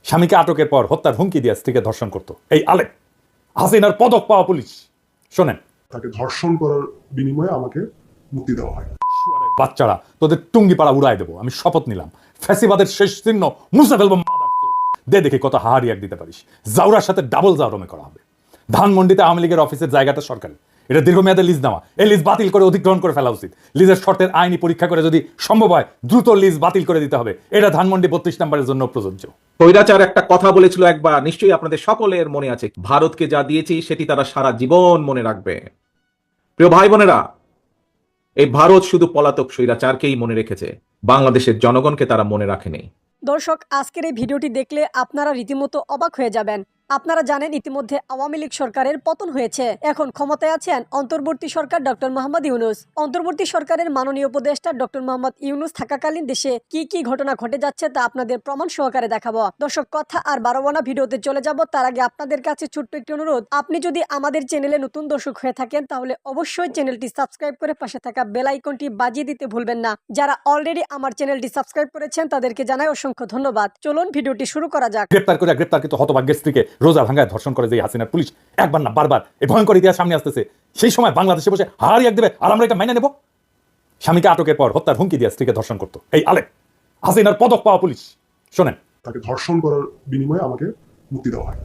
স্বামীকে আটকের পর হত্যার হুমকি দিয়ে স্ত্রীকে ধর্ষণ করত এই আলেম হাসিনার পদক পাওয়া পুলিশ। শোনেন, তাকে ধর্ষণ করার বিনিময়ে আমাকে মুক্তি দেওয়া হয়। বাচ্চারা তোদের টুঙ্গি পাড়া উড়াই দেবো, আমি শপথ নিলাম। ফ্যাসিবাদের শেষ চিহ্ন মুছে ফেলবো। দে দেখি কত হাহারি এক দিতে পারিস। জাউরার সাথে ডাবল জাউরমে করা হবে। ধানমন্ডিতে আওয়ামী লীগের অফিসের জায়গাটা সরকারি, এটা দীর্ঘমেয়াদে লিজ নেওয়া। এই লিজ বাতিল করে অধিগ্রহণ করে ফেলা উচিত। লিজের শর্তের আইনি পরীক্ষা করে যদি সম্ভব হয় দ্রুত লিজ বাতিল করে দিতে হবে। এটা ধানমন্ডি 32 নম্বরের জন্য প্রযোজ্য। স্বৈরাচার একটা কথা বলেছিল একবার, নিশ্চয়ই আপনাদের সকলের মনে আছে। ভারতকে যা দিয়েছি সেটি তারা সারা জীবন মনে রাখবে। প্রিয় ভাই বোনেরা, এই ভারত শুধু পলাতক স্বৈরাচারকেই মনে রেখেছে, বাংলাদেশের জনগণকে তারা মনে রাখেনি। দর্শক, আজকের এই ভিডিওটি দেখলে আপনারা রীতিমতো অবাক হয়ে যাবেন। আপনারা জানেন ইতিমধ্যে আওয়ামী লীগ সরকারের পতন হয়েছে। এখন ক্ষমতায় আছেন অন্তর্বর্তী সরকার ডক্টর মোহাম্মদ ইউনূস। অন্তর্বর্তী সরকারের মাননীয় উপদেষ্টা ডক্টর মোহাম্মদ ইউনূস থাকাকালীন দেশে কি কি ঘটনা ঘটে যাচ্ছে তা আপনাদের প্রমাণ সহকারে দেখাবো। দর্শক, কথা আর বাড়াবো না, ভিডিওতে চলে যাব। তার আগে আপনাদের কাছে ছোট্ট একটি অনুরোধ, আপনি যদি আমাদের চ্যানেলে নতুন দর্শক হয়ে থাকেন তাহলে অবশ্যই চ্যানেলটি সাবস্ক্রাইব করে পাশে থাকা বেল আইকনটি বাজিয়ে দিতে ভুলবেন না। যারা অলরেডি আমার চ্যানেলটি সাবস্ক্রাইব করেছেন তাদেরকে জানাই অসংখ্য ধন্যবাদ। চলুন ভিডিওটি শুরু করা যাক। গ্রেপ্তারকৃত হতভাগ্যের স্ত্রীকে রোজা ভাঙ্গায় ধর্ষণ করে যে হাসিনার পুলিশ একবার না বারবার এই ভয়ঙ্কর ইতিহাস সামনে আসতেছে, সেই সময় বাংলাদেশে বসে হাহারি এক দেবে আর আমরা এটা মেনে নেব? স্বামীকে আটকের পর হত্যার হুমকি দিয়ে স্ত্রীকে ধর্ষণ করত এই আলেম হাসিনার পদক পাওয়া পুলিশ। শোনেন, তাকে ধর্ষণ করার বিনিময়ে আমাকে মুক্তি দেওয়া হয়।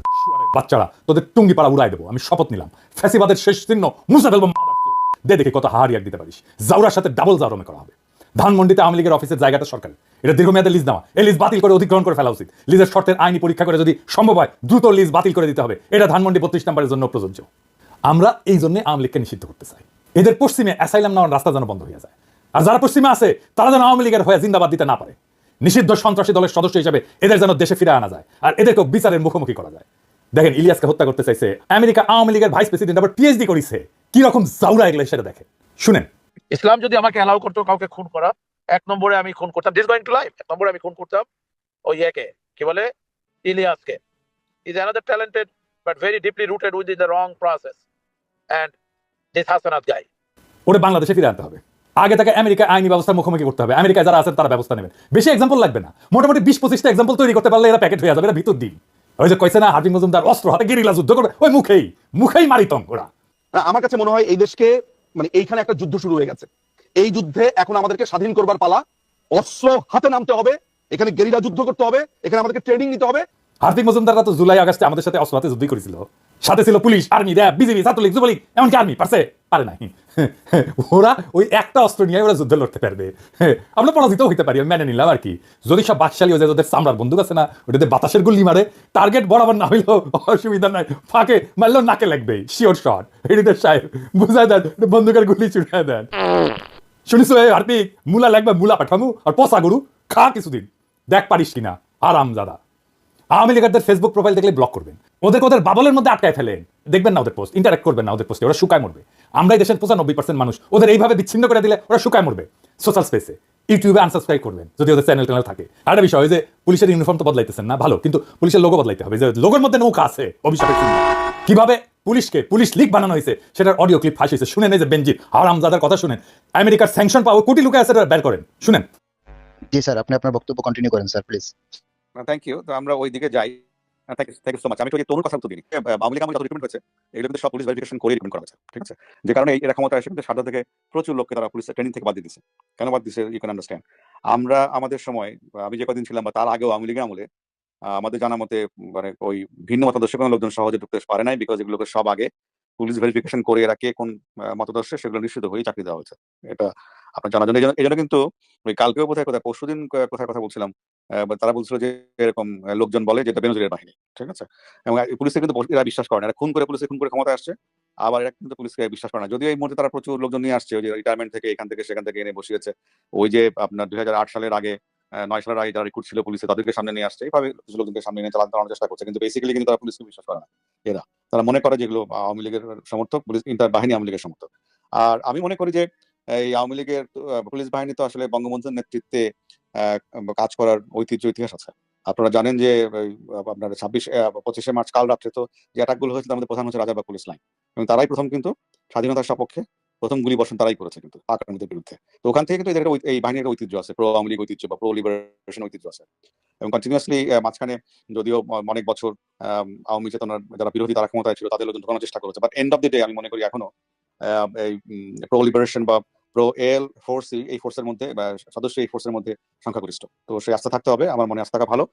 বাচ্চারা তোদের টুঙ্গি পাড়া উড়াই দেবো, আমি শপথ নিলাম। ফ্যাসিবাদের শেষ চিহ্ন মুছে ফেলবো। দে দেখি কত হাহারি এক দিতে পারিস। জাউরার সাথে ডাবল জাউরমে করা হবে। ধানমন্ডিতে আওয়ামী লীগের অফিসের জায়গাটা সরকারি, এটা দীর্ঘমেয়াদে লিজ নেওয়া। এই লিজ বাতিল করে অধিগ্রহণ করে ফেলা উচিত। লিজের শর্তের আইনি পরীক্ষা করে যদি সম্ভব হয় দ্রুত লিজ বাতিল করে দিতে হবে। এটা ধানমন্ডি 32 নম্বরের জন্য প্রযোজ্য। আমরা এই জন্য আওয়ামী লীগকে নিষিদ্ধ করতে চাই। এদের পশ্চিমে অ্যাসাইলাম নেওয়ার রাস্তা যেন বন্ধ হয়ে যায়, আর যারা পশ্চিমে আছে তারা যেন আওয়ামী লীগের হয়ে জিন্দাবাদ দিতে না পারে। নিষিদ্ধ সন্ত্রাসী দলের সদস্য হিসেবে এদের যেন দেশে ফিরে আনা যায় আর এদেরকে বিচারের মুখোমুখি করা যায়। দেখেন, ইলিয়াসকে হত্যা করতে চাইছে আমেরিকা আওয়ামী লীগের ভাইস প্রেসিডেন্ট, আবার পিএইচডি করেছে। কি রকম জাউরা এগুলো সেটা দেখেন, শুনেন। ইসলাম যদি আমাকে অ্যালাউ করতো কাউকে খুন করা, এক নম্বরে আমি খুন করতাম দিস গোয়িং টু লাইফ। এক নম্বরে আমি খুন করতাম ওই একে কি বলে ইলিয়াসকে। Is another talented but very deeply rooted within the wrong process and this Hasanat guy. ওরে বাংলাদেশে ফিরে আনতে হবে। আগে তাকে আমেরিকা আইনি ব্যবস্থার মুখোমুখি করতে হবে। আমেরিকায় যারা আছেন তারা ব্যবস্থা নেবেন। বেশি এক্সাম্পল লাগবে না, মোটামুটি 20-25টা এক্সাম্পল তৈরি করতে পারলে এরা প্যাকেট হয়ে যাবে। এরা ভিতর দিন ওই যে কইছে না হার্ডিং মজুমদার অস্ত্র হাতে গেরিলা যুদ্ধ করবে, ওই মুখেই মারিতম ওরা। আমার কাছে মনে হয় এই দেশকে মানে এইখানে একটা যুদ্ধ শুরু হয়ে গেছে। এই যুদ্ধে এখন আমাদেরকে স্বাধীন করবার পালা। অস্ত্র হাতে নামতে হবে, এখানে গেরিলা যুদ্ধ করতে হবে, এখানে আমাদেরকে ট্রেনিং নিতে হবে। হার্দিক মজুমদাররা তো জুলাই আগস্টে আমাদের সাথে অস্ত্র হাতে যুদ্ধ করেছিল। সাথে ছিল police, army, RAB, BJP, Chhatra League, Jubo League, এমনকি আর্মি। পারে নাই। ওরা ওই একটা অস্ত্র নিয়ে ওরা যুদ্ধ লড়তে পারবে। আমরা পরাজিত হইতে পারি, আমি মেনে নিলাম আর কি। যদি সব বাকশালী হয়ে যায়, যাদের চামড়ার বন্দুক আছে না, ওটাতে বাতাসের গুলি মারে, টার্গেট বরাবর না হইলেও অসুবিধা নাই, ফাঁকে মারলেও নাকে লাগবে, শিওর শট। হৃদয় সাহেব বুঝায় দেন, বন্দুকের গুলি ছুটে দেন। শুনিস হার্দিক, মুলা লাগবে, মুলা পাঠামু আর পচা গরু খা কিছুদিন, দেখ পারিস কিনা আরামজাদা। আওয়ামী লীগারদের ফেসবুক প্রোফাইল দেখলে ব্লক করবেন, ওদের বাবলের মধ্যে আটকায় ফেলেন। দেখবেন না ওদের পোস্ট, ইন্টারাক্ট করবেন না ওদের পোস্টে, ওরা শুকায় মরবে। আমরা এই দেশের 95% মানুষ, ওদের এইভাবে বিচ্ছিন্ন করে দিলে ওরা শুকায় মরবে। সোশ্যাল স্পেসে ইউটিউবে আনসাবস্ক্রাইব করবেন যদি ওদের চ্যানেল থাকে। আর একটা বিষয় যে পুলিশের ইউনিফর্ম তো বদলাইতেছেন না, ভালো, কিন্তু পুলিশের লোগো বদলাইতে হবে। যে লোগোর মধ্যে নৌকা আছে অভিশাপের চিহ্ন। কিভাবে পুলিশ লীগ বানানো হয়েছে সেটার অডিও ক্লিপ ফাঁস হয়েছে, শুনেন। এই যে বেনজির হারামজাদার কথা শুনেন। আমেরিকার স্যাংশন পাওয়া কোটি লোক আছে, বের করেন, শুনেন। জি স্যার, আপনি আপনার বক্তব্য কন্টিনিউ করেন স্যার, প্লিজ। Thank you. তো আমরা ওই দিকে যাই। Thank you so much. আমি তো যে তরুণ কথা তো দিই, আওয়ামী লীগ আমার যত রিক্রুটমেন্ট হয়েছে এগুলো কিন্তু সব পুলিশ ভেরিফিকেশন করে রিক্রুটমেন্ট করা হয়েছে, ঠিক আছে? যে কারণে এরা ক্ষমতা আসে কিন্তু সারদা থেকে প্রচুর লোককে তারা পুলিশ ট্রেনিং থেকে বাদ দিয়ে দিচ্ছে। কেন বাদ দিচ্ছে ইউ ক্যান আন্ডারস্ট্যান্ড। আমরা আমাদের সময়, আমি যে কদিন ছিলাম বা তার আগেও আওয়ামী লীগের আমলে আমাদের জানা মতে মানে ওই ভিন্ন মতাদর্শের কোনো লোকজন সহজে ঢুকতে পারে নাই, বিকজ এগুলোকে সব আগে পুলিশ ভেরিফিকেশন করে এরা কে কোন মতাদর্শে সেগুলো নিশ্চিত হয়ে চাকরি দেওয়া হয়েছে। এটা আপনার জানার জন্য। এই জন্য কিন্তু ওই কালকেও কোথায় পরশুদিন কোথায় কথা বলছিলাম, তারা বলছিল যে এরকম লোকজন বলে যে এটা বেনজিরের বাহিনী, ঠিক আছে? এবং পুলিশে কিন্তু এরা বিশ্বাস করে না, এরা খুন করে ক্ষমতা আসছে, আবার এরা কিন্তু পুলিশকে বিশ্বাস করে না। যদিও এই মুহূর্তে তারা প্রচুর লোকজন নিয়ে আসছে, ওই যে রিটায়ারমেন্ট থেকে এখান থেকে সেখান থেকে এনে বসিয়েছে। ওই যে আপনার 2008 সালের আগে 9 সালের আগে যারা রিক্রুট ছিল পুলিশে তাদেরকে সামনে নিয়ে আসছে, এইভাবে কিছু লোকজনকে সামনে নিয়ে চালানোর চেষ্টা করছে। কিন্তু বেসিক্যালি কিন্তু তারা পুলিশকে বিশ্বাস করে না। তারা মনে করে যেগুলো আওয়ামী লীগের সমর্থক, পুলিশ ইন্টার বাহিনী আওয়ামী লীগের সমর্থক। আর আমি মনে করি যে এই আওয়ামী লীগের পুলিশ বাহিনী তো আসলে বঙ্গবন্ধুর নেতৃত্বে কাজ করার ঐতিহ্য ইতিহাস আছে। আপনারা জানেন যে আপনার 25শে মার্চ কাল রাত্রে তো যে অ্যাটাক গুলো হয়েছে তার মধ্যে প্রধান হচ্ছে রাজারবাগ পুলিশ লাইন, এবং তারাই প্রথম কিন্তু স্বাধীনতার সপক্ষে প্রথম গুলি বর্ষণ তারাই করেছে কিন্তু পাক আর্মিদের বিরুদ্ধে। তো ওখান থেকে কিন্তু এদের এই বাহিনীর একটা ঐতিহ্য আছে, প্রো আওয়ামী লীগ ঐতিহ্য বা প্রো লিবারেশন ঐতিহ্য আছে। এবং কন্টিনিউয়াসলি মাঝখানে যদিও অনেক বছর আওয়ামী চেতনার যারা বিরোধী তারা ক্ষমতায় ছিল তাদের লোকজন ঢোকানোর চেষ্টা করেছে, but end of the day আমি মনে করি এখনো এই প্রো লিবারেশন বা প্রো এল ফোর্স এই ফোর্সের মধ্যে বা সদস্য এই ফোর্সের মধ্যে সংখ্যাগরিষ্ঠ। তো সেই আস্থা থাকতে হবে, আমার মনে আস্থা থাকা ভালো।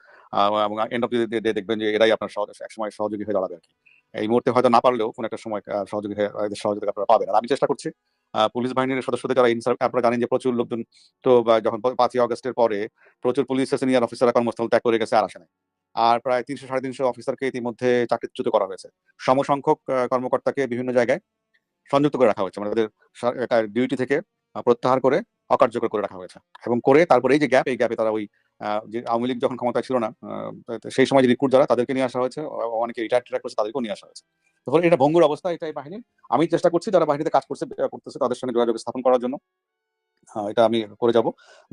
এবং এন্ড অফ দি ডে দেখবেন যে এরাই আপনার একসময় সহযোগী হয়ে দাঁড়াবে আর কি। এই মুহূর্তে হয়তো না পারলেও কোনো একটা সময় সহযোগী হয়ে এদের সহযোগিতা আপনারা পাবেন। আর আমি চেষ্টা করছি পুলিশ বাহিনীর সদস্যদের যারা আপনারা জানেন যে প্রচুর লোকজন তো যখন 5ই আগস্টের পরে প্রচুর পুলিশ সিনিয়র অফিসাররা কর্মস্থল ত্যাগ করে গেছে আর আসে নাই। আর প্রায় 300-350 অফিসারকে ইতিমধ্যে চাকরিচ্যুত করা হয়েছে। সমসংখ্যক কর্মকর্তাকে বিভিন্ন জায়গায় সংযুক্ত করে রাখা হয়েছে, মানে তাদের ডিউটি থেকে প্রত্যাহার করে অকার্যকর করে রাখা হয়েছে। এবং করে তারপরে এই যে গ্যাপ, এই গ্যাপে তারা ওই যে আওয়ামী লীগ যখন ক্ষমতায় ছিল না সেই সময় যে রিক্রুট যারা তাদেরকে নিয়ে আসা হয়েছে, অনেকে রিটায়ার করছে তাদেরকেও নিয়ে আসা হয়েছে। তখন এটা ভঙ্গুর অবস্থা, এটাই বাহিনীর। আমি চেষ্টা করছি যারা বাহিনীতে কাজ করতেছে তাদের সঙ্গে যোগাযোগ স্থাপন করার জন্য। এটা আমি করে যাব,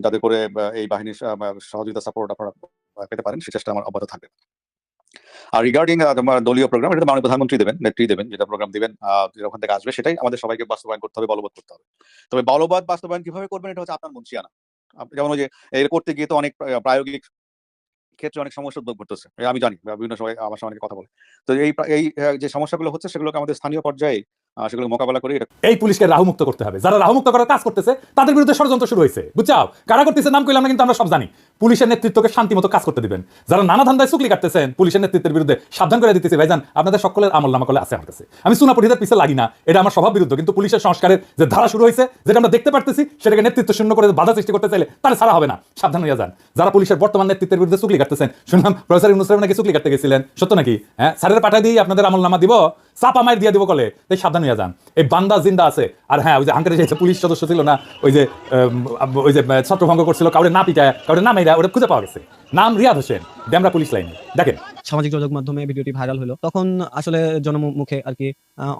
যাতে করে এই বাহিনীর সহযোগিতা সাপোর্ট আপনারা পেতে পারেন, সেই চেষ্টা আমার অব্যাহত থাকবে। আর রিগার্ডিং দলীয় প্রোগ্রাম, এটা মাননীয় প্রধানমন্ত্রী দেবেন, নেত্রী দেবেন, যেটা প্রোগ্রাম দিবেন ওখান থেকে আসবে সেটাই আমাদের সবাইকে বাস্তবায়ন করতে হবে, বলবৎ করতে হবে। তবে বলবৎ বাস্তবায়ন কিভাবে করবেন এটা হচ্ছে আপনার মুন্সিয়ানা। যেমন ওই যে এর করতে গিয়ে তো অনেক প্রায়োগিক ক্ষেত্রে অনেক সমস্যা উদ্ভব ঘটতেছে, আমি জানি বিভিন্ন সময় আমার সঙ্গে কথা বলে। তো এই যে সমস্যাগুলো হচ্ছে সেগুলোকে আমাদের স্থানীয় পর্যায়ে সেগুলো মোকাবেলা করে এটা এই পুলিশকে রাহুমুক্ত করতে হবে। যারা রাহুমুক্ত করার কাজ করতেছে তাদের বিরুদ্ধে ষড়যন্ত্র শুরু হয়েছে, বুঝছাও? কারা করতেছে নাম কইলাম না, কিন্তু আমরা সব জানি। পুলিশের নেতৃত্বকে শান্তি মতো কাজ করতে দিবেন। যারা নানা ধান্দায় চুকলি কাটতেছেন পুলিশের নেতৃত্বের বিরুদ্ধে সাবধান করে দিতেছে, ভাইজান আপনাদের সকলের আমল নামা করলে আছে আমার কাছে। আমি সুনাপরিদের পিছে লাগি না, এটা আমার স্বভাব বিরুদ্ধ। কিন্তু পুলিশের সংস্কারের যে ধারা শুরু হয়েছে, যেটা আমরা দেখতে পারতেছি, সেটাকে নেতৃত্ব শূন্য করে বাধা সৃষ্টি করতে চাইলে তাহলে ছাড়া হবে না, সাবধান হয়ে যান। যারা পুলিশের বর্তমান নেতৃত্বের বিরুদ্ধে চুকলি কাটতেছেন, শুনলাম প্রফেসর ইউনূস নাকি চুকলি কাটতে গেছিলেন, সত্য নাকি? হ্যাঁ, স্যারের পাঠা দিয়ে আপনাদের আমল নামা দিব, চাপা মাইর দিয়ে দিব কলে, তাই সাবধান হয়ে যান। এই বান্দা জিন্দা আছে। আর হ্যাঁ, ওই যে হাঙ্কারে যে পুলিশ সদস্য ছিল না, ওই যে ছত্রভঙ্গ করছিল, কাউরে না পিটায় কাউরে না মেয়েরা, ওটা খুঁজে পাওয়া গেছে। নাম রিয়াদ হোসেন, ডেমরা পুলিশ লাইনে। দেখেন, সামাজিক যোগাযোগ মাধ্যমে ভিডিওটি ভাইরাল হলো, তখন আসলে জনমুখে আর কি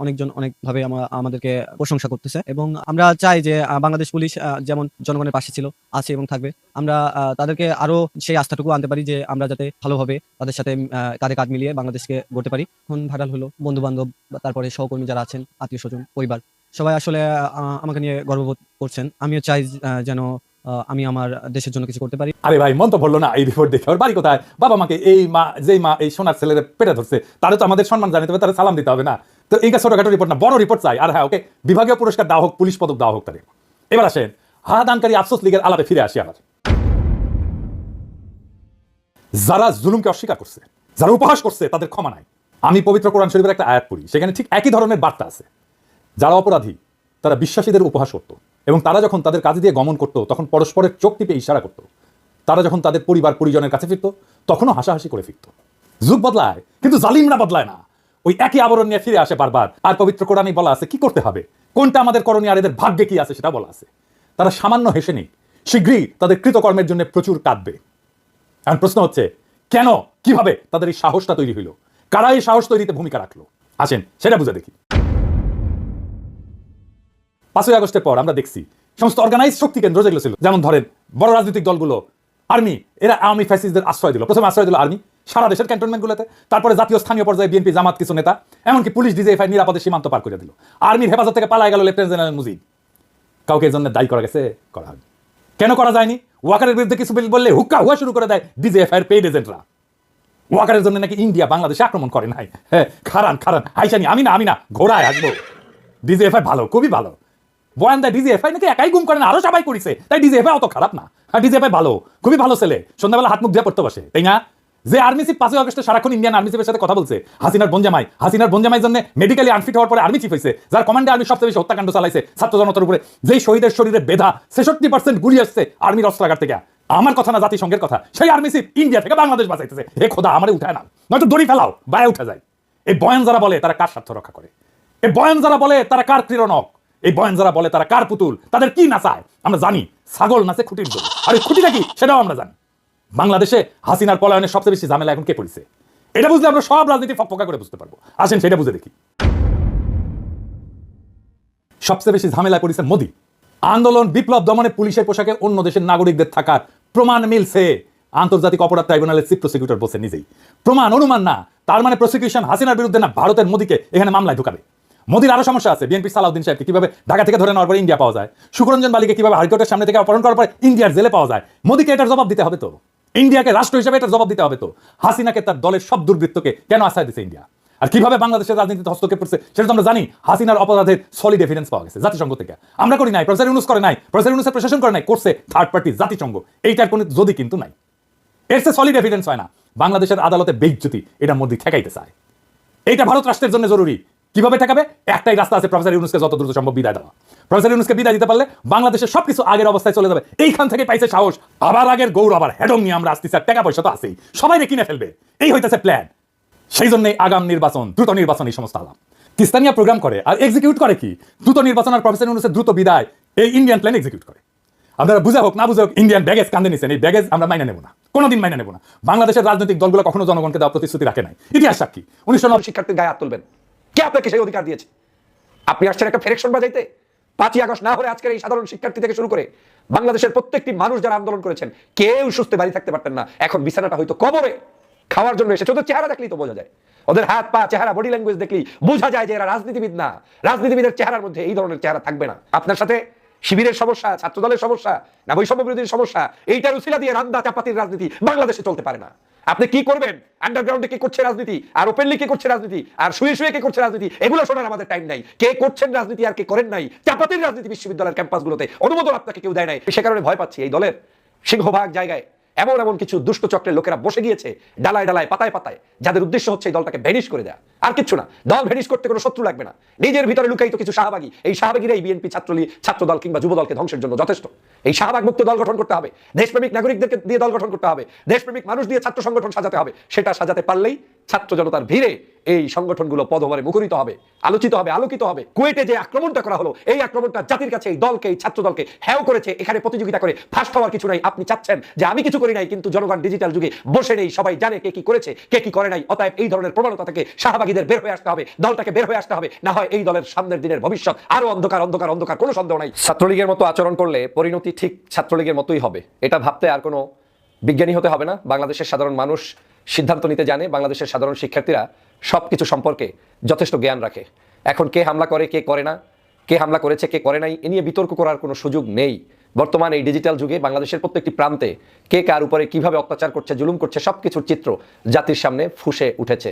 অনেকজন অনেকভাবে আমাদেরকে প্রশংসা করতেছে। এবং আমরা চাই যে বাংলাদেশ পুলিশ যেমন জনগণের পাশে ছিল, আছে এবং থাকবে, আমরা তাদেরকে আরো সেই আস্থাটুকু আনতে পারি যে আমরা যাতে ভালোভাবে তাদের সাথে কাঁধে কাঁধ মিলিয়ে বাংলাদেশকে গড়তে পারি। এখন ভাইরাল হলো, বন্ধু বান্ধব, তারপরে সহকর্মী যারা আছেন, আত্মীয় স্বজন, পরিবার, সবাই আসলে আমাকে নিয়ে গর্ববোধ করছেন। আমিও চাই যেন আমি আমার দেশের জন্য কিছু করতে পারি। আরে ভাই, মন তো বললো না এই রিপোর্ট দেখে। ওর বাড়ি কোথায়? বাবা মাকে এই মা, যেই মা এই সোনার ছেলের পেটে ধরছে, তারে তো আমাদের সম্মান জানাতে হবে, তারা সালাম দিতে হবে না? তো এই ছোটখাটো রিপোর্ট না, বড় রিপোর্ট চাই। আর হ্যাঁ, ওকে বিভাগীয় পুরস্কার দেওয়া হোক, পুলিশ পদক দেওয়া হোক তারে। এবার আসেন হাদানকারী আফসোস লীগের আলাপে ফিরে আসি আবার। যারা জুলুমকে অস্বীকার করছে, যারা উপহাস করছে, তাদের ক্ষমা নাই। আমি পবিত্র কোরআন শরীফের একটা আয়াত পড়ি, সেখানে ঠিক একই ধরনের বার্তা আছে। যারা অপরাধী তারা বিশ্বাসীদের উপহাস করত, এবং তারা যখন তাদের কাজে দিয়ে গমন করত তখন পরস্পরের চোখ টিপে ইশারা করত। তারা যখন তাদের পরিবার পরিজনের কাছে ফিরত তখনও হাসাহাসি করে ফিরত। যুগ বদলায় কিন্তু জালিমরা বদলায় না, ওই একই আবরণ নিয়ে ফিরে আসে বারবার। আর পবিত্র কোরআনে বলা আছে কি করতে হবে, কোনটা আমাদের করণীয়, আর এদের ভাগ্যে কি আছে সেটা বলা আছে। তারা সামান্য হেসে নেই, শীঘ্রই তাদের কৃতকর্মের জন্য প্রচুর কাঁদবে। এখন প্রশ্ন হচ্ছে, কেন, কিভাবে তাদের এই সাহসটা তৈরি হইল? কারা এই সাহস তৈরিতে ভূমিকা রাখলো? আসেন সেটা বুঝে দেখি। 5ই আগস্টের পর আমরা দেখছি সমস্ত অর্গানাইজ শক্তি কেন্দ্র যেগুলো ছিল, যেমন ধরেন বড় রাজনৈতিক দলগুলো, আর্মি, এরা আওয়ামী ফ্যাসিস্টদের আশ্রয় দিল। প্রথমে আশ্রয় দিল আর্মি সারা দেশের ক্যান্টনমেন্টগুলোতে, তারপরে জাতীয় স্থানীয় পর্যায়ে বিএনপি, জামাত, কিছু নেতা, এমনকি পুলিশ ডিজিএফআই নিরাপদে সীমান্ত পার করে দিল। আর্মির হেফাজত থেকে পালায় গেল লেফটেন্যান্ট জেনারেল মুজিব। কাউকে এর জন্য দায়ী করা গেছে? করা হবে। কেন করা যায়নি? ওয়াকারের বিরুদ্ধে কিছু বললে হুক্কা হুয়া শুরু করে দেয় ডিজিএফআই এর পেইড এজেন্টরা। ওয়াকারের জন্য নাকি ইন্ডিয়া বাংলাদেশে আক্রমণ করে নাই। হ্যাঁ, খারান হাইসানি, আমি না ঘোড়ায় আসবো। ডিজিএফআই ভালো, খুবই ভালো। বয়ান দেয় ডিজিএফআই নাকি একাই গুম করে না, আরো সবাই করেছে, তাই ডিজিএফআই অত খারাপ না। হ্যাঁ, ডিজিএফআই ভালো, খুবই ভালো ছেলে, সন্ধ্যাবেলা হাত মুখ দিয়ে পড়তে বসে, তাই না? যে আর্মি চিফ 5ই আগস্টে সারাক্ষণ ইন্ডিয়ান আর্মি চিফের সাথে কথা বলছে, হাসিনার বনজামাই জন্য মেডিকেলি আনফিট হওয়ার পরে আর্মি চিফ হয়েছে, যার কমান্ডে আর্মি সবচেয়ে বেশি হত্যাকাণ্ড চালাইছে ছাত্র জনতার উপরে, যেই শহীদের শরীরে বেধা 66% গুলি আসছে আর্মির অস্ত্রাগার থেকে। আমার কথা না, জাতিসংঘের কথা। সেই আর্মি চিফ ইন্ডিয়া থেকে বাংলাদেশ বাঁচাইতেছে। এ খোদা, আমারে উঠায় না, নয়তো দড়ি ফেলাও, বায়ে উঠে যায়। এই বয়ান যারা বলে তারা কার স্বার্থ রক্ষা করে? এই বয়ান যারা বলে তারা কার ক্রীড়নক? এই বয়ান যারা বলে তারা কার পুতুল? তাদের কি নাচায় আমরা জানি। ছাগল নাচে খুঁটির জন্য, আর এই খুঁটিটা কি সেটাও আমরা জানি। বাংলাদেশে হাসিনার পলায়নের সবচেয়ে বেশি ঝামেলা এখন কে পড়েছে? এটা বুঝলে আমরা সব রাজনীতি ফকফকা করে বুঝতে পারবো। আসেন সেটা বুঝে দেখি। সবচেয়ে বেশি ঝামেলা করেছে মোদি। আন্দোলন বিপ্লব দমনে পুলিশের পোশাকে অন্য দেশের নাগরিকদের থাকার প্রমাণ মিলছে। আন্তর্জাতিক অপরাধ ট্রাইব্যুনালের চিফ প্রসিকিউটর বলছে নিজেই, প্রমাণ, অনুমান না। তার মানে প্রসিকিউশন হাসিনার বিরুদ্ধে না, ভারতের মোদিকে এখানে মামলায় ঢুকাবে। মোদির আরো সমস্যা আছে, বিএনপি সালাউদ্দিন সাহেবকে কিভাবে ঢাকা থেকে ধরে নেওয়ার পরে ইন্ডিয়া পাওয়া যায়, সুকরঞ্জন বালিকে কিভাবে হাইকোর্টের সামনে থেকে অপহরণ করার পরে ইন্ডিয়ার জেলে পাওয়া যায়। মোদিকে এটার জবাব দিতে হবে তো, ইন্ডিয়াকে রাষ্ট্র হিসেবে এটার জবাব দিতে হবে তো। হাসিনাকে তার দলের সব দুর্বৃত্তকে কেন আশ্রয় দিচ্ছে ইন্ডিয়া? আর কিভাবে বাংলাদেশের রাজনীতিতে হস্তক্ষেপ করছে সেটা তো আমরা জানি। হাসিনার অপরাধের সলিড এভিডেন্স পাওয়া গেছে জাতিসংঘ থেকে। আমরা করি নাই, প্রফেসর ইউনূস করে নাই, প্রফেসর ইউনূসের প্রশাসন করে নাই, করছে থার্ড পার্টি জাতিসংঘ। এইটার কোনো যদি কিন্তু নাই, এর সে সলিড এভিডেন্স হয় না। বাংলাদেশের আদালতে বেইজ্জতি এটা মোদি ঠেকাইতে চায়। এইটা ভারত রাষ্ট্রের জন্য জরুরি। কিভাবে ঠেকাবে? একটাই রাস্তা আছে, প্রফেসর ইউনূসকে যত দ্রুত সম্ভব বিদায় দেওয়া। প্রফেসর ইউনূসকে বিদায় দিতে পারলে বাংলাদেশের সবকিছু আগের অবস্থায় চলে যাবে। এইখান থেকে পাইছে সাহস, আবার আগের গৌরব আবার হেডং নিয়ে আমরা আসতেছি, আর টাকা পয়সা তো আছেই, সবাই কিনে ফেলবে, এই হইতেছে প্ল্যান। সেই জন্যই আগাম নির্বাচন, দ্রুত নির্বাচন, এই সমস্ত আলাম তিস্তানিয়া প্রোগ্রাম করে আর এক্সিকিউট করে কি? দ্রুত নির্বাচন আর প্রফেসর ইউনূসের দ্রুত বিদায়, এই ইন্ডিয়ান প্ল্যান এক্সিকিউট করে। আপনারা বুঝা হোক না বুঝা হোক, ইন্ডিয়ান ব্যাগেজ কান্দে নিছেন, এই ব্যাগেজ আমরা মাইনে নেব না, কোনোদিন মাইনে নেব না। বাংলাদেশের রাজনৈতিক দলগুলো কখনো জনগণকে দেওয়া প্রতিশ্রুতি রাখে নাই। ইতিহাস সাক্ষী। 1990 শিক্ষার্থীর গায়ে হাত তুলবেন, কে আপনাকে সেই অধিকার দিয়েছে? আপনি আসছেন একটা ফেরেকশন বাজাইতে। 5ই আগস্ট না হলে আজকের এই সাধারণ শিক্ষার্থী থেকে শুরু করে বাংলাদেশের প্রত্যেকটি মানুষ যারা আন্দোলন করেছেন, কেউ সুস্থ বাড়ি থাকতে পারতেন না। এখন বিছানাটা হয়তো কবরে খাওয়ার জন্য এসেছে। ওদের চেহারা দেখলেই তো বোঝা যায়, ওদের হাত পা চেহারা বডি ল্যাঙ্গুয়েজ দেখলেই বোঝা যায় যে এরা রাজনীতিবিদ না। রাজনীতিবিদের চেহারার মধ্যে এই ধরনের চেহারা থাকবে না। আপনার সাথে শিবিরের সমস্যা, ছাত্র দলের সমস্যা, না বৈষম্য বিরোধীর সমস্যা, এইটার উসিলা দিয়ে রান্দা চাপাতির রাজনীতি বাংলাদেশে চলতে পারে না। আপনি কি করবেন? আন্ডারগ্রাউন্ডে কি করছে রাজনীতি, আর ওপেনলি কি করছে রাজনীতি, আর শুয়ে শুয়ে কি করছে রাজনীতি, এগুলো শোনার আমাদের টাইম নাই। কে করছেন রাজনীতি আর কে করেন নাই, চাপাতির রাজনীতি বিশ্ববিদ্যালয়ের ক্যাম্পাসগুলোতে অনুমোদন আপনাকে কেউ দেয় নাই। সে কারণে ভয় পাচ্ছি এই দলের সিংহভাগ জায়গায় এমন এমন কিছু দুষ্ট চক্রের লোকেরা বসে গিয়েছে ডালায় ডালায় পাতায় পাতায়, যাদের উদ্দেশ্য হচ্ছে এই দলটাকে ভ্যানিশ করে দেয়া, আর কিছু না। দল ভ্যানিশ করতে কোনো শত্রু লাগবে না, নিজের ভিতরে লুকায়িত কিছু শাহবাগী, এই শাহবাগীরাই বিএনপি ছাত্র দল কিংবা যুব দলকে ধ্বংসের জন্য যথেষ্ট। এই শাহবাগ মুক্ত দল গঠন করতে হবে, দেশপ্রেমিক নাগরিকদেরকে দিয়ে দল গঠন করতে হবে, দেশপ্রেমিক মানুষ দিয়ে ছাত্র সংগঠন সাজাতে হবে। সেটা সাজাতে পারলেই ছাত্র জনতার ভিড়ে এই সংগঠনগুলো পদভারে মুখরিত হবে, আলোচিত হবে, আলোকিত হবে। কুয়েটে যে আক্রমণটা করা হলো, এই আক্রমণটা জাতির কাছে এই দলকে, এই ছাত্র দলকে হ্যাও করেছে। এখানে প্রতিযোগিতা করে ফার্স্ট হওয়ার কিছু নাই। আপনি চাচ্ছেন যে আমি কিছু করি নাই, কিন্তু জনগণ ডিজিটাল যুগে বসে নেই, সবাই জানে কে কি করেছে কে কি করে নাই। অতএব এই ধরনের প্রবণতা থেকে শাহবাগীদের বের হয়ে আসতে হবে, দলটাকে বের হয়ে আসতে হবে, না হয় এই দলের সামনের দিনের ভবিষ্যৎ আরো অন্ধকার অন্ধকার অন্ধকার, কোনো সন্দেহ নাই। ছাত্রলীগের মতো আচরণ করলে পরিণতি ঠিক ছাত্রলীগের মতোই হবে, এটা ভাবতে আর কোনো বিজ্ঞানী হতে হবে না। বাংলাদেশের সাধারণ মানুষ সিদ্ধান্ত নিতে জানে, বাংলাদেশের সাধারণ শিক্ষার্থীরা সবকিছু সম্পর্কে যথেষ্ট জ্ঞান রাখে। এখন কে হামলা করে কে করে না, কে হামলা করেছে কে করে নাই, এ নিয়ে বিতর্ক করার কোনো সুযোগ নেই। বর্তমান এই ডিজিটাল যুগে বাংলাদেশের প্রত্যেকটি প্রান্তে কে কার উপরে কিভাবে অত্যাচার করছে, জুলুম করছে, সবকিছুর চিত্র জাতির সামনে ফুসে উঠেছে।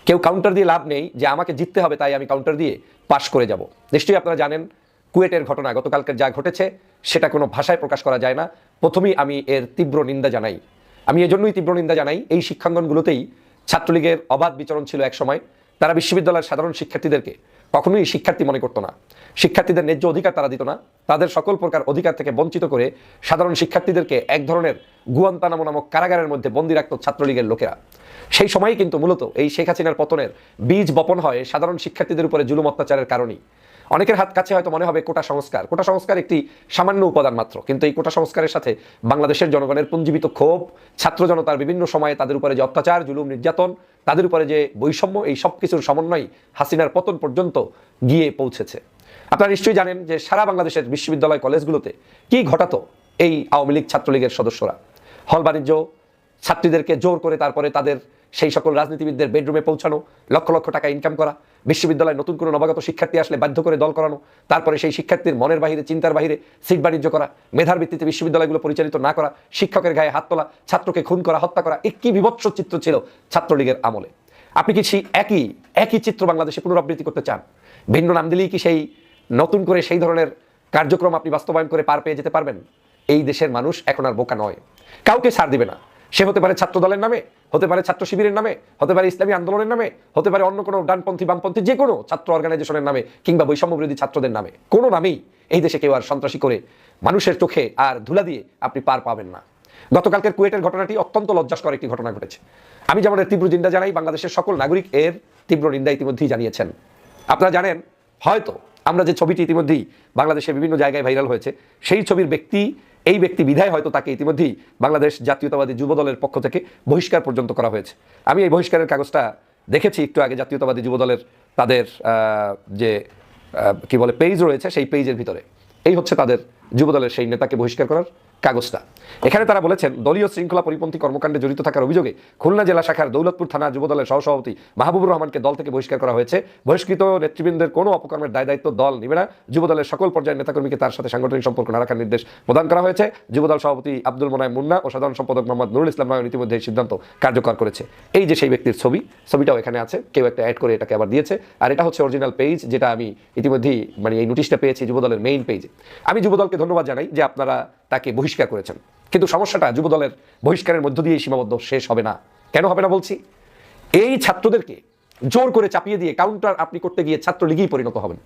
কেউ কাউন্টার দিয়ে লাভ নেই যে আমাকে জিততে হবে তাই আমি কাউন্টার দিয়ে পাশ করে যাব। নিশ্চয়ই আপনারা জানেন কুয়েটের ঘটনা, গতকালকের যা ঘটেছে সেটা কোনো ভাষায় প্রকাশ করা যায় না। প্রথমেই আমি এর তীব্র নিন্দা জানাই। আমি এজন্যই তীব্র নিন্দা জানাই, এই শিক্ষাঙ্গনগুলোতেই ছাত্রলীগের অবাধ বিচরণ ছিল এক সময়। তারা বিশ্ববিদ্যালয়ের সাধারণ শিক্ষার্থীদেরকে কখনোই শিক্ষার্থী মনে করতো না, শিক্ষার্থীদের ন্যায্য অধিকার তারা দিত না, তাদের সকল প্রকার অধিকার থেকে বঞ্চিত করে সাধারণ শিক্ষার্থীদেরকে এক ধরনের গুয়ান্তানামো নামক কারাগারের মধ্যে বন্দী রাখত ছাত্রলীগের লোকেরা। সেই সময়ই কিন্তু মূলত এই শেখ হাসিনার পতনের বীজ বপন হয় সাধারণ শিক্ষার্থীদের উপরে জুলুম অত্যাচারের কারণেই। অনেকের হাত কাছে হয়তো মনে হবে কোটা সংস্কার একটি সামান্য উপাদান মাত্র, কিন্তু এই কোটা সংস্কারের সাথে বাংলাদেশের জনগণের পুঞ্জীবিত ক্ষোভ, ছাত্র জনতার বিভিন্ন সময়ে তাদের উপরে যে অত্যাচার, জুলুম, নির্যাতন, তাদের উপরে যে বৈষম্য, এই সব কিছুর সমন্বয় হাসিনার পতন পর্যন্ত গিয়ে পৌঁছেছে। আপনারা নিশ্চয়ই জানেন যে সারা বাংলাদেশের বিশ্ববিদ্যালয় কলেজগুলোতে কি ঘটাতো এই আওয়ামী লীগ ছাত্রলীগের সদস্যরা। হল বাণিজ্য, ছাত্রীদেরকে জোর করে তারপরে তাদের সেই সকল রাজনীতিবিদদের বেডরুমে পৌঁছানো, লক্ষ লক্ষ টাকা ইনকাম করা, বিশ্ববিদ্যালয়ে নতুন কোনো নবাগত শিক্ষার্থী আসলে বাধ্য করে দল করানো, তারপরে সেই শিক্ষার্থীর মনের বাহিরে, চিন্তার বাহিরে সিট বাণিজ্য করা, মেধার ভিত্তিতে বিশ্ববিদ্যালয়গুলো পরিচালিত না করা, শিক্ষকের গায়ে হাত তোলা, ছাত্রকে খুন করা, হত্যা করা, কি বিভৎস চিত্র ছিল ছাত্রলীগের আমলে। আপনি কি সেই একই চিত্র বাংলাদেশে পুনরাবৃত্তি করতে চান? ভিন্ন নাম দিলেই কি সেই নতুন করে সেই ধরনের কার্যক্রম আপনি বাস্তবায়ন করে পার পেয়ে যেতে পারবেন? এই দেশের মানুষ এখন আর বোকা নয়, কাউকে ছাড় দিবে না। সে হতে পারে ছাত্র দলের নামে, হতে পারে ছাত্র শিবিরের নামে, হতে পারে ইসলামী আন্দোলনের নামে, হতে পারে অন্য কোনো ডানপন্থী বামপন্থী যে কোনো ছাত্র অর্গানাইজেশনের নামে কিংবা বৈষম্য বিরোধী ছাত্রদের নামে। কোনো নামেই এই দেশে কেউ আর সন্ত্রাসী করে মানুষের চোখে আর ধুলা দিয়ে আপনি পার পাবেন না। গতকালকের কুয়েটের ঘটনাটি অত্যন্ত লজ্জাস্কর একটি ঘটনা ঘটেছে। আমি যেমন এর তীব্র নিন্দা জানাই, বাংলাদেশের সকল নাগরিক এর তীব্র নিন্দা ইতিমধ্যেই জানিয়েছেন। আপনারা জানেন হয়তো আমরা যে ছবিটি ইতিমধ্যেই বাংলাদেশের বিভিন্ন জায়গায় ভাইরাল হয়েছে, সেই ছবির এই ব্যক্তি বিধায় হয়তো তাকে ইতিমধ্যেই বাংলাদেশ জাতীয়তাবাদী যুব দলের পক্ষ থেকে বহিষ্কার পর্যন্ত করা হয়েছে। আমি এই বহিষ্কারের কাগজটা দেখেছি একটু আগে, জাতীয়তাবাদী যুব দলের তাদের যে কি বলে পেজ রয়েছে, সেই পেজের ভিতরে এই হচ্ছে তাদের যুব দলের সেই নেতাকে বহিষ্কার করার কাগজটা। এখানে তারা বলেছেন দলীয় শৃঙ্খলা পরিপন্থী কর্মকাণ্ডে জড়িত থাকার অভিযোগে খুলনা জেলা শাখার দৌলতপুর থানা যুবদলের সহসভাপতি মাহবুবুর রহমানকে দল থেকে বহিষ্কার করা হয়েছে। বহিষ্কৃত নেতৃবৃন্দের কোনো অপকর্মের দায় দায়িত্ব দল নেবে না। যুবদলের সকল পর্যায়ের নেতাকর্মীকে তার সাথে সাংগঠনিক সম্পর্ক না রাখার নির্দেশ প্রদান করা হয়েছে। যুবদল সভাপতি আব্দুল মোনায়েম মুন্না ও সাধারণ সম্পাদক মোহাম্মদ নুরুল ইসলাম নয়ন ইতিমধ্যে এই সিদ্ধান্ত কার্যকর করেছে। এই যে সেই ব্যক্তির ছবিটাও এখানে আছে, কেউ একটা অ্যাড করে এটাকে আবার দিয়েছে। আর এটা হচ্ছে অরিজিনাল পেজ, যেটা আমি ইতিমধ্যেই মানে এই নোটিশটা পেয়েছি যুবদলের মেইন পেজে। আমি যুবদলকে ধন্যবাদ জানাই যে আপনারা তাকে বহিষ্কার করেছেন, কিন্তু সমস্যাটা যুবদলের বহিষ্কারের মধ্য দিয়ে সীমাবদ্ধ শেষ হবে না। কেন হবে না বলছি? এই ছাত্রদেরকে জোর করে চাপিয়ে দিয়ে কাউন্টার আপনি করতে গিয়ে ছাত্রলীগই পরিণত হবেন।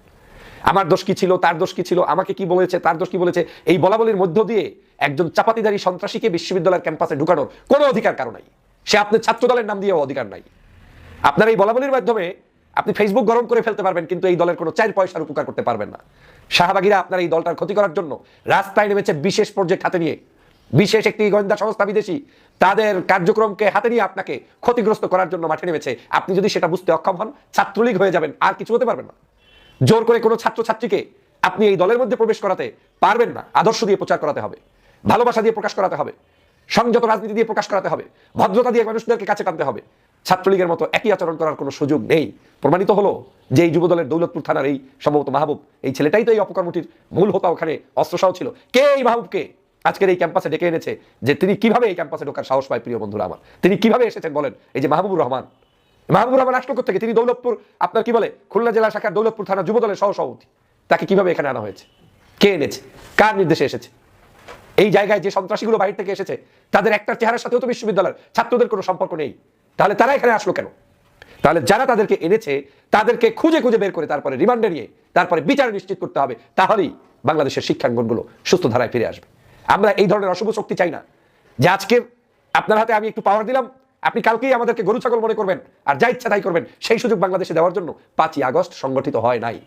আমার দোষ কি ছিল, তার দোষ কি ছিল, আমাকে কি বলেছে, তার দোষ কি বলেছে, এই বলাবলির মধ্য দিয়ে একজন চাপাতিদারী সন্ত্রাসীকে বিশ্ববিদ্যালয়ের ক্যাম্পাসে ঢুকানোর কোনো অধিকার কারো নাই। সে আপনার ছাত্রদলের নাম দিয়েও অধিকার নাই। আপনার এই বলাবলির মাধ্যমে আপনি ফেসবুক গরম করে ফেলতে পারবেন, কিন্তু এই দলের কোনো 4 পয়সার উপকার করতে পারবেন না। শাহবাগীরা আপনার এই দলটার ক্ষতি করার জন্য রাস্তায় নেমেছে বিশেষ প্রজেক্ট হাতে নিয়ে। বিশেষ একটি গোয়েন্দা সংস্থা বিদেশি তাদের কার্যক্রমকে হাতে নিয়ে আপনাকে ক্ষতিগ্রস্ত করার জন্য মাঠে নেমেছে। আপনি যদি সেটা বুঝতে অক্ষম হন, ছাত্রলীগ হয়ে যাবেন, আর কিছু হতে পারবেন না। জোর করে কোনো ছাত্রছাত্রীকে আপনি এই দলের মধ্যে প্রবেশ করাতে পারবেন না। আদর্শ দিয়ে প্রচার করাতে হবে, ভালোবাসা দিয়ে প্রকাশ করাতে হবে, সংযত রাজনীতি দিয়ে প্রকাশ করাতে হবে, ভদ্রতা দিয়ে মানুষদেরকে কাছে টানতে হবে। ছাত্রলীগের মতো একই আচরণ করার কোনো সুযোগ নেই। প্রমাণিত হলো যে এই যুবদলের দৌলতপুর থানার এই সম্ভবত মাহবুব, এই ছেলেটাই তো এই অপকর্মটির মূল হোতা। ওখানে অস্ত্রসহ ছিল। কে এই মাহবুবকে আজকের এই ক্যাম্পাসে ডেকে এনেছে, যে তিনি কিভাবে এই ক্যাম্পাসে ঢোকার সাহস পায়? প্রিয় বন্ধুরা আমার, তিনি কিভাবে এসেছেন বলেন? এই যে মাহবুবুর রহমান আসলো থেকে, তিনি দৌলতপুর আপনার কি বলে খুলনা জেলা শাখার দৌলতপুর থানা যুবদলের সহসভাপতি। তাকে কিভাবে এখানে আনা হয়েছে? কে এনেছে? কার নির্দেশে এসেছে? এই জায়গায় যে সন্ত্রাসীগুলো বাইরে থেকে এসেছে তাদের একটার চেহারার সাথেও তো বিশ্ববিদ্যালয়ের ছাত্রদের কোনো সম্পর্ক নেই। তাহলে তারা এখানে আসলো কেন? তাহলে যারা তাদেরকে এনেছে তাদেরকে খুঁজে খুঁজে বের করে তারপরে রিমান্ডে নিয়ে তারপরে বিচার নিশ্চিত করতে হবে। তাহলেই বাংলাদেশের শিক্ষাঙ্গনগুলো সুস্থ ধারায় ফিরে আসবে। আমরা এই ধরনের অশুভ শক্তি চাই না, যে আজকের আপনার হাতে আমি একটু পাওয়ার দিলাম, আপনি কালকেই আমাদেরকে গরু ছাগল মনে করবেন আর যা ইচ্ছা তাই করবেন। সেই সুযোগ বাংলাদেশে দেওয়ার জন্য 5ই আগস্ট সংগঠিত হয় নাই।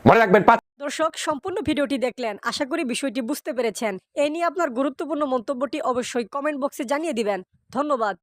মনে রাখবেন। দর্শক, সম্পূর্ণ ভিডিওটি দেখলেন, আশা করি বিষয়টি বুঝতে পেরেছেন। এই নিয়ে আপনার গুরুত্বপূর্ণ মন্তব্যটি অবশ্যই কমেন্ট বক্সে জানিয়ে দিবেন। ধন্যবাদ।